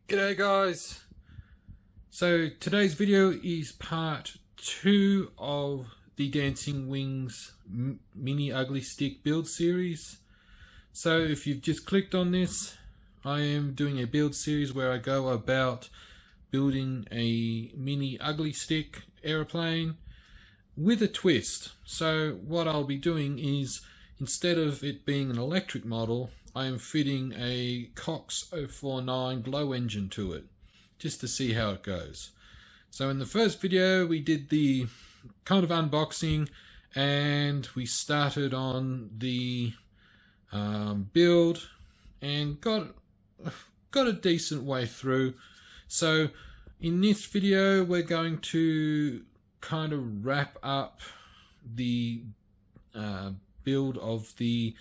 G'day guys! So today's video is part 2 of the Dancing Wings mini ugly stick build series. So if you've just clicked on this, I am doing a build series where I go about building a mini ugly stick aeroplane with a twist. So what I'll be doing is, instead of it being an electric model, I am fitting a Cox 049 glow engine to it, just to see how it goes. So in the first video we did the kind of unboxing and we started on the build and got a decent way through. So in this video we're going to kind of wrap up the build of the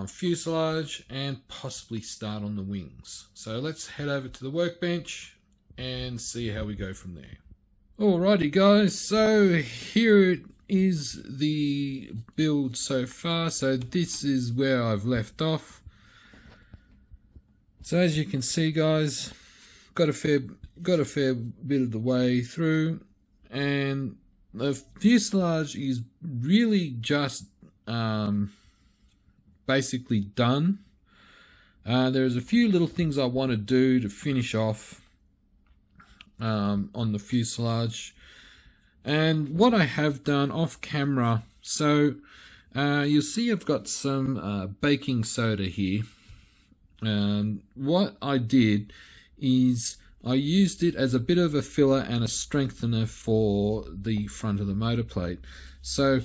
fuselage and possibly start on the wings. So let's head over to the workbench and see how we go from there. Alrighty guys, so here it is, the build so far. So this is where I've left off. So as you can see guys, got a fair bit of the way through, and the fuselage is really just basically done. There's a few little things I want to do to finish off on the fuselage, and what I have done off camera. So you'll see I've got some baking soda here. What I did is I used it as a bit of a filler and a strengthener for the front of the motor plate. So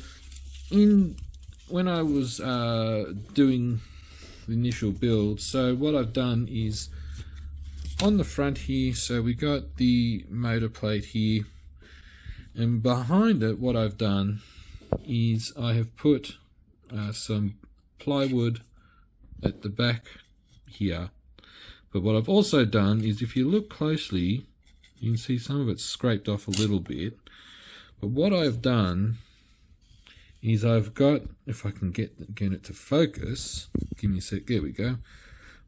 when I was doing the initial build, so what I've done is on the front here, so we got the motor plate here, and behind it what I've done is I have put some plywood at the back here. But what I've also done is, if you look closely, you can see some of it's scraped off a little bit. But what I've done is I've got, if I can get it to focus, give me a sec, there we go.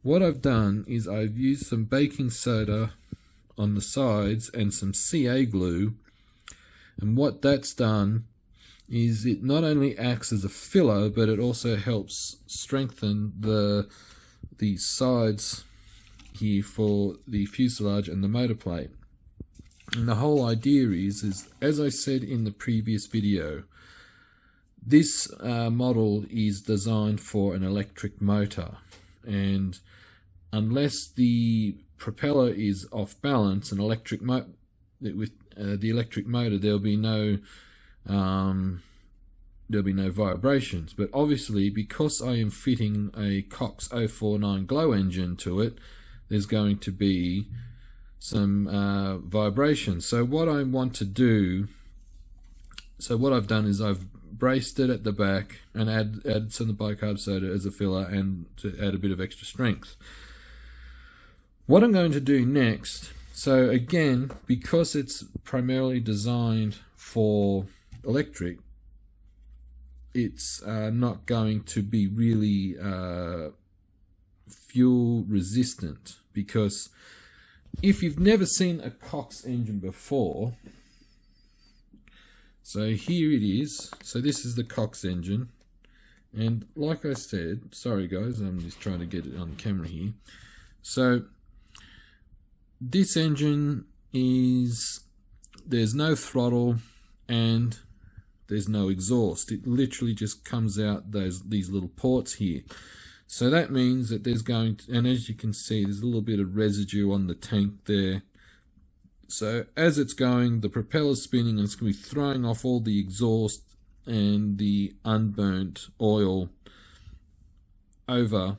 What I've done is I've used some baking soda on the sides and some CA glue, and what that's done is it not only acts as a filler, but it also helps strengthen the sides here for the fuselage and the motor plate. And the whole idea is as I said in the previous video, this model is designed for an electric motor, and unless the propeller is off balance, with the electric motor, there'll be no vibrations. But obviously, because I am fitting a Cox 049 glow engine to it, there's going to be some vibrations. So what I want to do, so what I've done is I've braced it at the back and add some bicarb soda as a filler and to add a bit of extra strength. What I'm going to do next, so again, because it's primarily designed for electric, it's not going to be really fuel resistant, because if you've never seen a Cox engine before, so here it is. So this is the Cox engine, and like I said, sorry guys, I'm just trying to get it on camera here. So this engine is, there's no throttle and there's no exhaust. It literally just comes out these little ports here. So that means that there's going to, and as you can see, there's a little bit of residue on the tank there. So as it's going, the propeller's spinning and it's going to be throwing off all the exhaust and the unburnt oil over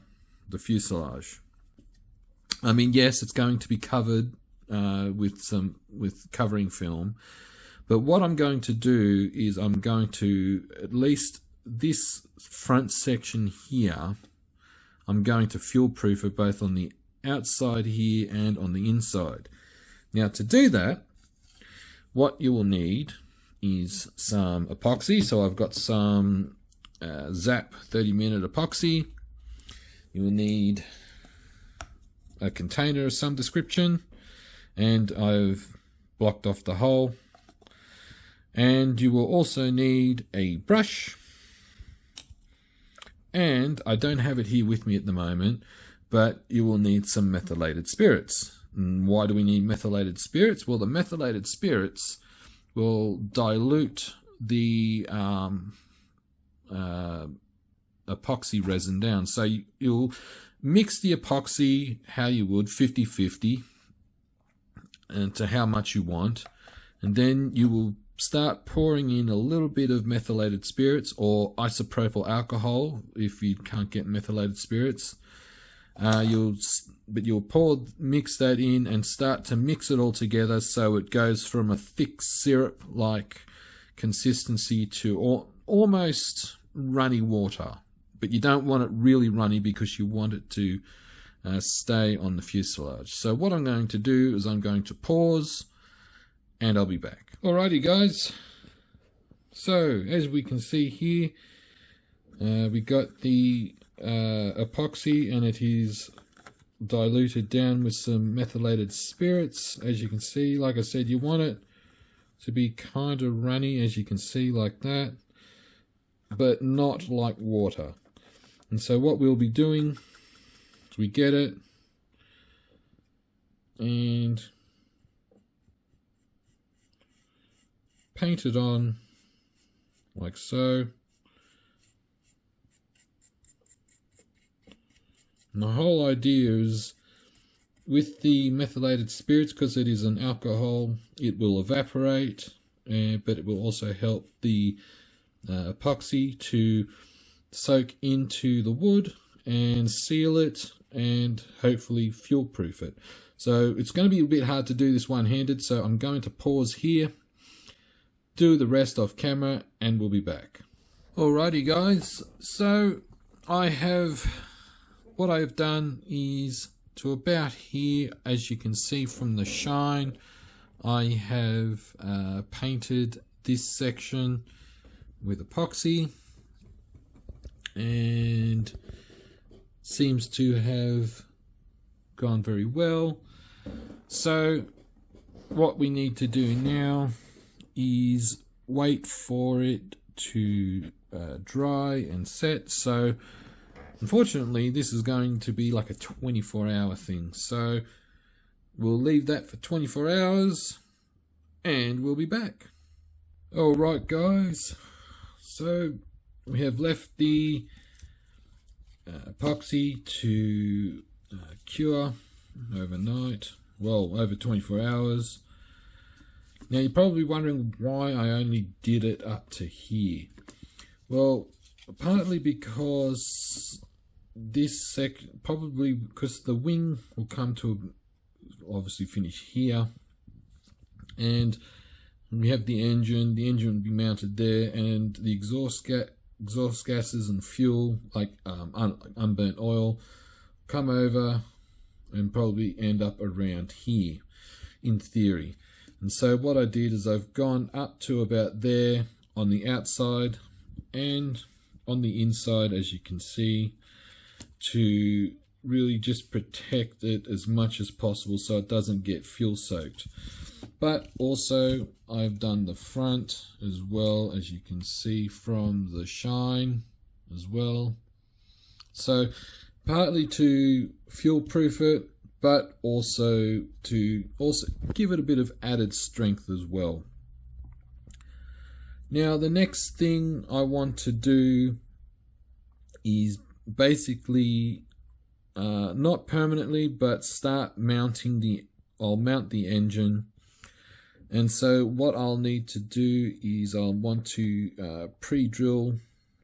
the fuselage. I mean, yes, it's going to be covered with covering film, but what I'm going to do is I'm going to, at least this front section here, I'm going to fuel proof it both on the outside here and on the inside. Now to do that, what you will need is some epoxy. So I've got some Zap 30-minute epoxy. You will need a container of some description, and I've blocked off the hole. And you will also need a brush, and I don't have it here with me at the moment, but you will need some methylated spirits. And why do we need methylated spirits? Well, the methylated spirits will dilute the epoxy resin down. So you'll mix the epoxy how you would, 50-50, and to how much you want, and then you will start pouring in a little bit of methylated spirits or isopropyl alcohol if you can't get methylated spirits. You'll mix that in and start to mix it all together so it goes from a thick syrup-like consistency to almost runny water. But you don't want it really runny because you want it to stay on the fuselage. So what I'm going to do is I'm going to pause, and I'll be back. Alrighty guys, so as we can see here, we got the epoxy, and it is diluted down with some methylated spirits. As you can see, like I said, you want it to be kind of runny, as you can see, like that, but not like water. And so what we'll be doing is we get it and paint it on like so. And the whole idea is with the methylated spirits, because it is an alcohol, it will evaporate, but it will also help the epoxy to soak into the wood and seal it and hopefully fuel proof it. So it's going to be a bit hard to do this one-handed, so I'm going to pause here, do the rest off camera, and we'll be back. Alrighty guys, so what I have done is to about here, as you can see from the shine, I have painted this section with epoxy, and seems to have gone very well. So what we need to do now is wait for it to dry and set. So unfortunately this is going to be like a 24-hour thing, so we'll leave that for 24 hours and we'll be back. Alright guys, so we have left the epoxy to cure overnight, well, over 24 hours. Now you're probably wondering why I only did it up to here. Well, partly because this probably because the wing will come to obviously finish here, and we have the engine will be mounted there, and the exhaust gases and fuel, like unburnt oil, come over and probably end up around here in theory. And so what I did is I've gone up to about there on the outside and on the inside, as you can see, to really just protect it as much as possible so it doesn't get fuel soaked. But also I've done the front as well, as you can see from the shine as well. So partly to fuel proof it, but also to give it a bit of added strength as well. Now the next thing I want to do is basically not permanently, but start mounting I'll mount the engine. And so what I'll need to do is I'll want to pre-drill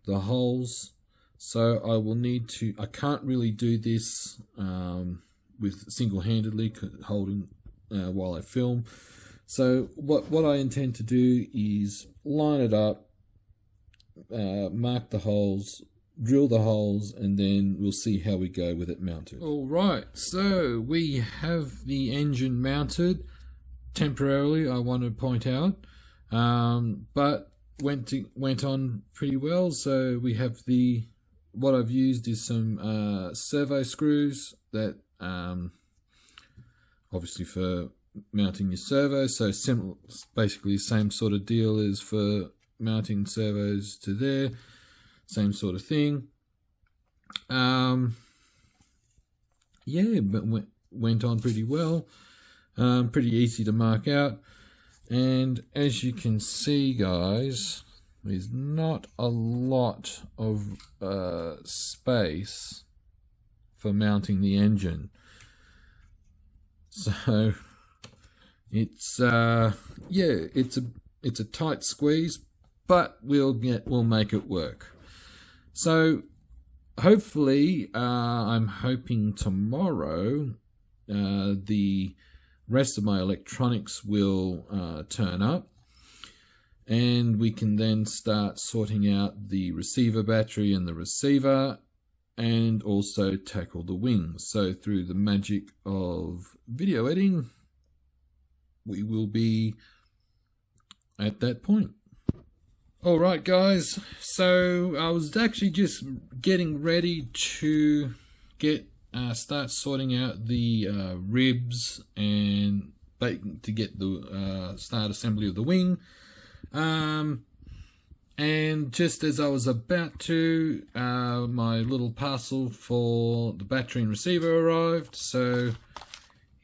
the holes. So I will need to, I can't really do this with single-handedly holding while I film. So what I intend to do is line it up, mark the holes, drill the holes, and then we'll see how we go with it mounted. Alright, so we have the engine mounted temporarily, I want to point out, but went on pretty well. So we have what I've used is some servo screws that obviously for mounting your servo. So basically the same sort of deal as for mounting servos to there, same sort of thing. Yeah, but went on pretty well. Pretty easy to mark out. And as you can see, guys, there's not a lot of space for mounting the engine. So it's yeah, it's a tight squeeze, but we'll make it work. So hopefully, I'm hoping tomorrow the rest of my electronics will turn up, and we can then start sorting out the receiver battery and the receiver, and also tackle the wings. So through the magic of video editing, we will be at that point. Alright guys, so I was actually just getting ready to start sorting out the ribs and to get the start assembly of the wing. And just as I was about to, my little parcel for the battery and receiver arrived. So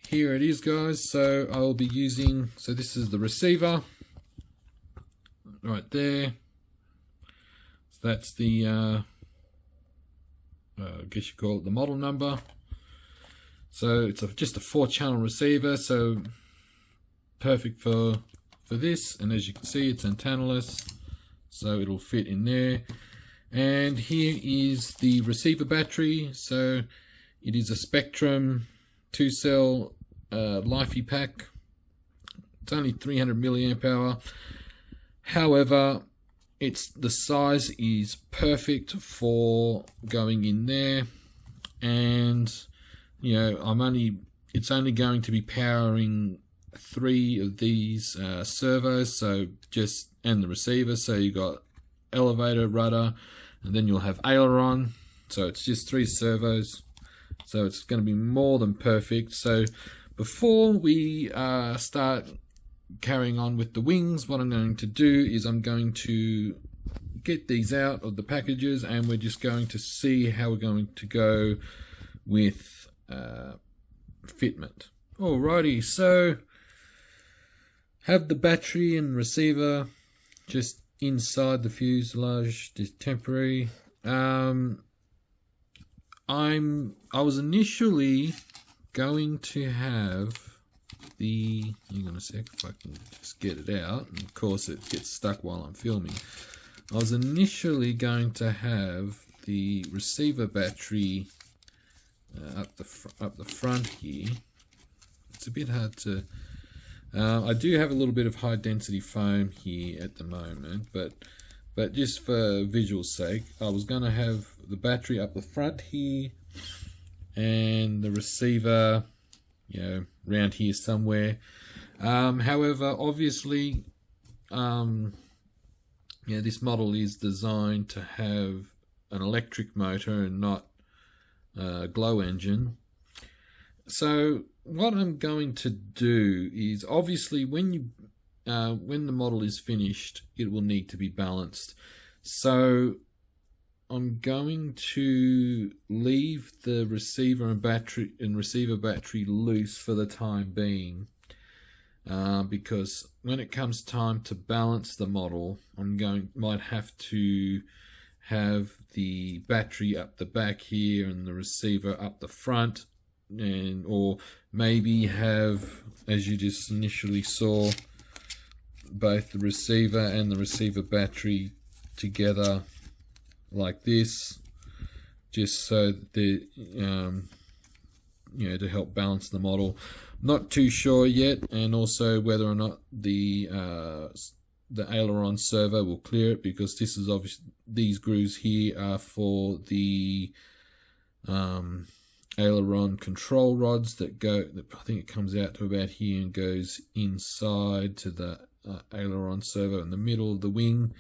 here it is, guys. So I will be using, so this is the receiver right there. So that's the, I guess you call it the model number. So it's just a 4-channel receiver, so perfect for this. And as you can see, it's antennaless, so it'll fit in there. And here is the receiver battery. So it is a Spectrum 2-cell Lifey pack. It's only 300 milliamp hour. However, the size is perfect for going in there, and you know, it's only going to be powering 3 of these servos, so and the receiver. So you got elevator, rudder, and then you'll have aileron. So it's just 3 servos. So it's going to be more than perfect. So before we start carrying on with the wings, what I'm going to do is I'm going to get these out of the packages, and we're just going to see how we're going to go with fitment. Alrighty, so have the battery and receiver just inside the fuselage, just temporary. I was initially going to have the, hang on a sec if I can just get it out, and of course it gets stuck while I'm filming. I was initially going to have the receiver battery up the front here. It's a bit hard to, I do have a little bit of high density foam here at the moment, but just for visual sake, I was going to have the battery up the front here and the receiver, you know, around here somewhere. However, obviously, yeah, this model is designed to have an electric motor and not a glow engine. So what I'm going to do is, obviously, when the model is finished, it will need to be balanced. So I'm going to leave the receiver and receiver battery loose for the time being, because when it comes time to balance the model, might have to have the battery up the back here and the receiver up the front, or maybe have, as you just initially saw, both the receiver and the receiver battery together like this, just so that you know, to help balance the model. Not too sure yet, and also whether or not the aileron servo will clear it, because this is obviously, these grooves here are for the aileron control rods that go, I think it comes out to about here and goes inside to the aileron servo in the middle of the wing.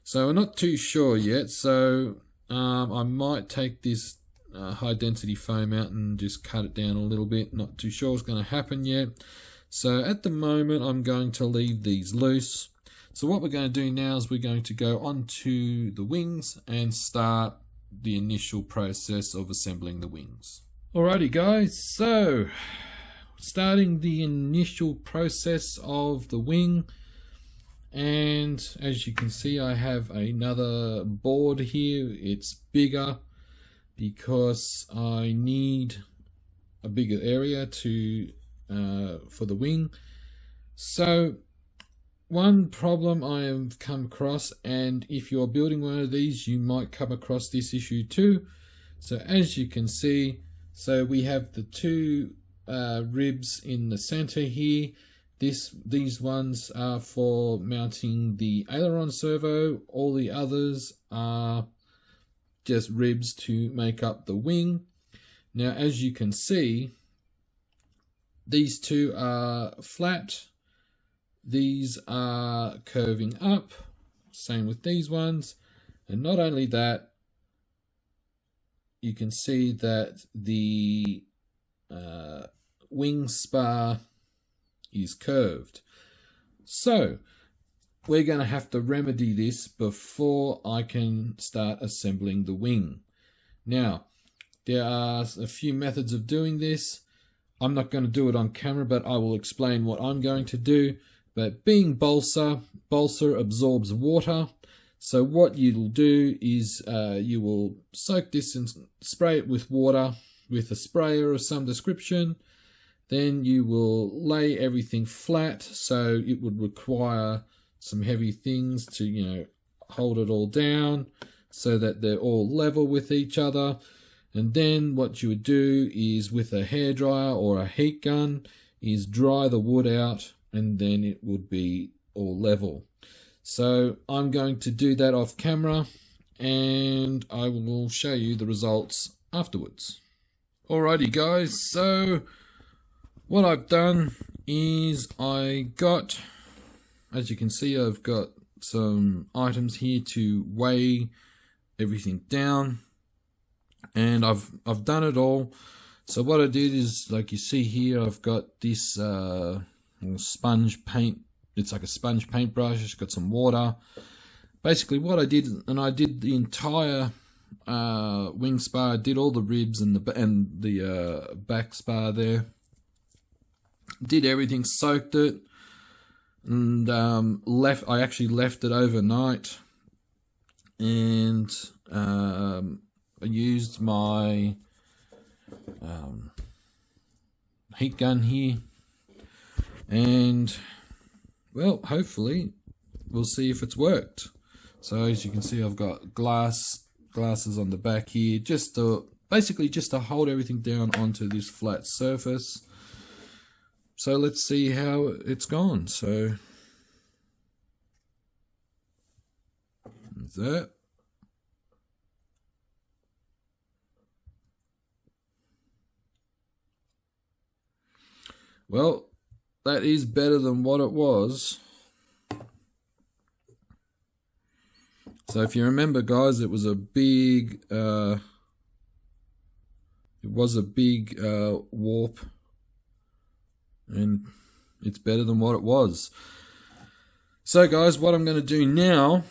So we're not too sure yet, so I might take this high density foam out and just cut it down a little bit. Not too sure what's going to happen yet. So at the moment I'm going to leave these loose. So what we're going to do now is we're going to go onto the wings and start the initial process of assembling the wings. Alrighty guys, so starting the initial process of the wing, and as you can see I have another board here. It's bigger because I need a bigger area to for the wing. So one problem I have come across, and if you're building one of these you might come across this issue too. So as you can see, so we have the two ribs in the center here. These ones are for mounting the aileron servo. All the others are just ribs to make up the wing. Now as you can see, these two are flat. These are curving up, same with these ones. And not only that, you can see that the wing spar is curved. So we're going to have to remedy this before I can start assembling the wing. Now, there are a few methods of doing this. I'm not going to do it on camera, but I will explain what I'm going to do. But being balsa absorbs water. So what you'll do is you will soak this and spray it with water with a sprayer of some description. Then you will lay everything flat, so it would require some heavy things to, you know, hold it all down so that they're all level with each other. And then what you would do is with a hairdryer or a heat gun is dry the wood out, and then it would be all level. So I'm going to do that off camera and I will show you the results afterwards. Alrighty guys, so what I've done is as you can see, I've got some items here to weigh everything down, and I've done it all. So what I did is, like you see here, I've got this sponge paint. It's like a sponge paintbrush. It's got some water. Basically what I did, and I did the entire wing spar, did all the ribs and the back spar there. Did everything, soaked it, and I actually left it overnight, and I used my heat gun here, and well, hopefully we'll see if it's worked. So as you can see, I've got glasses on the back here, basically just to hold everything down onto this flat surface. So let's see how it's gone. So that. Well, that is better than what it was. So if you remember, guys, it was a big warp, and it's better than what it was. So guys, what I'm going to do now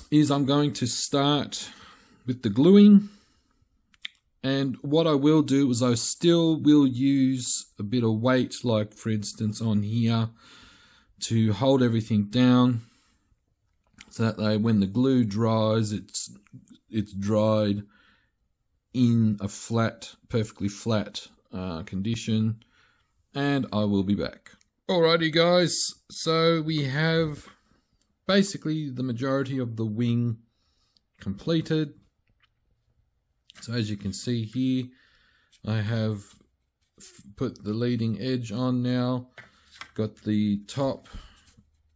is I'm going to start with the gluing, and what I will do is I still will use a bit of weight, like for instance on here, to hold everything down, so that when the glue dries, it's dried in a flat, perfectly flat condition. And I will be back. Alrighty guys, so we have basically the majority of the wing completed. So as you can see here, I have put the leading edge on now, got the top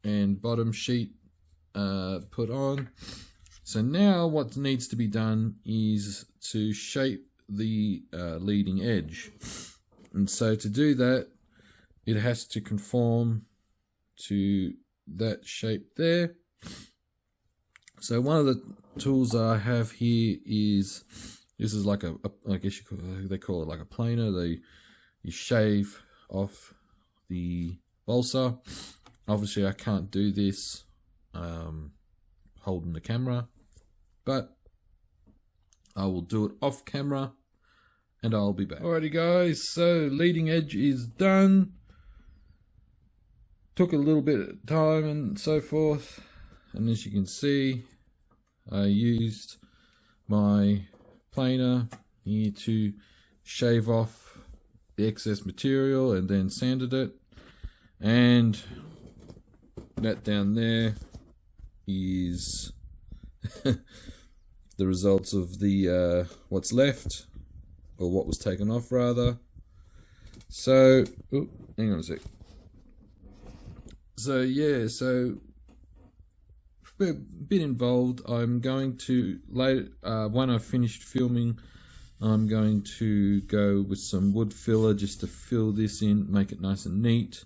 and bottom sheet put on. So now what needs to be done is to shape the leading edge. And so to do that, it has to conform to that shape there. So one of the tools I have here is This is like I guess they call it like a planer. You shave off the balsa. Obviously I can't do this holding the camera, but I will do it off camera and I'll be back. Alrighty guys, so leading edge is done. Took a little bit of time and so forth, and as you can see, I used my planer here to shave off the excess material and then sanded it, and that down there is the results of the what's left, or what was taken off rather. So hang on a sec. So yeah, so a bit involved. I'm going to later, when I've finished filming, I'm going to go with some wood filler just to fill this in, make it nice and neat.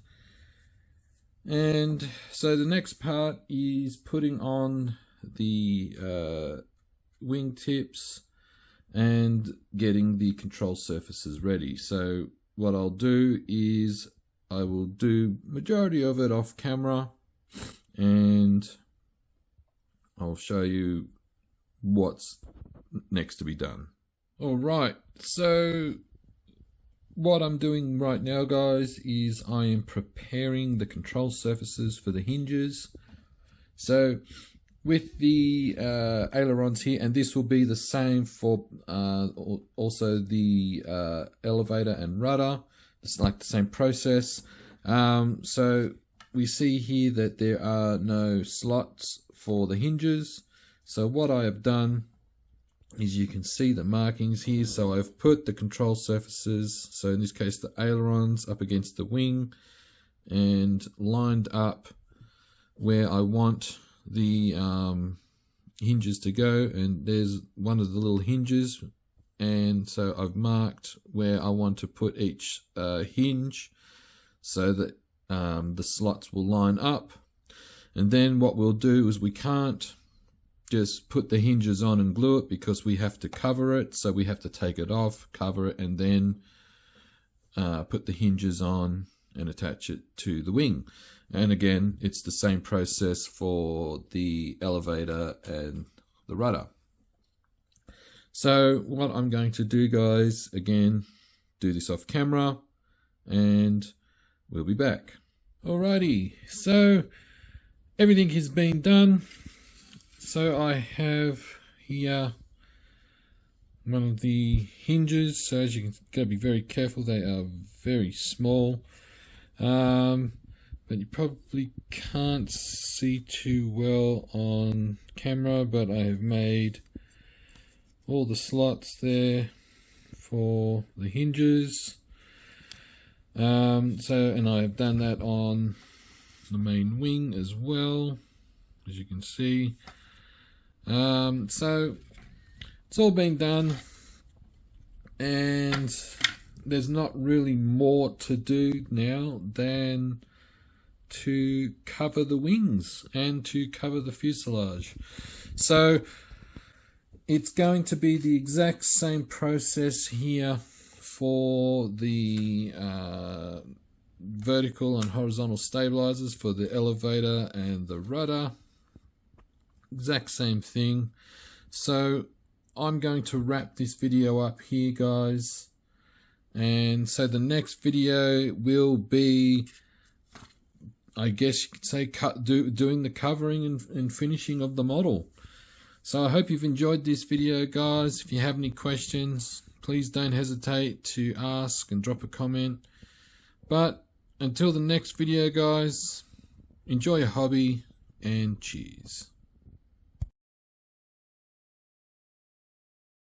And so the next part is putting on the wing tips and getting the control surfaces ready. So what I'll do is I will do majority of it off camera, and I'll show you what's next to be done. Alright, so what I'm doing right now guys is I am preparing the control surfaces for the hinges. So with the ailerons here, and this will be the same for also the elevator and rudder. It's like the same process. So we see here that there are no slots for the hinges. So what I have done is, you can see the markings here. So I've put the control surfaces, so in this case the ailerons, up against the wing and lined up where I want the hinges to go. And there's one of the little hinges, and so I've marked where I want to put each hinge so that the slots will line up. And then what we'll do is, we can't just put the hinges on and glue it because we have to cover it. So we have to take it off, cover it, and then put the hinges on and attach it to the wing. And again, it's the same process for the elevator and the rudder. So what I'm going to do guys, again, do this off camera and we'll be back. Alrighty, so everything has been done. So I have here one of the hinges. So as you can, gotta be very careful, they are very small. But you probably can't see too well on camera, but I have made all the slots there for the hinges. And I have done that on the main wing as well, as you can see. So it's all been done, and there's not really more to do now than to cover the wings and to cover the fuselage. So it's going to be the exact same process here for the vertical and horizontal stabilizers for the elevator and the rudder. Exact same thing. So I'm going to wrap this video up here guys, and so the next video will be, I guess you could say, doing the covering and finishing of the model. So I hope you've enjoyed this video guys. If you have any questions, please don't hesitate to ask and drop a comment. But until the next video guys, enjoy your hobby and cheers.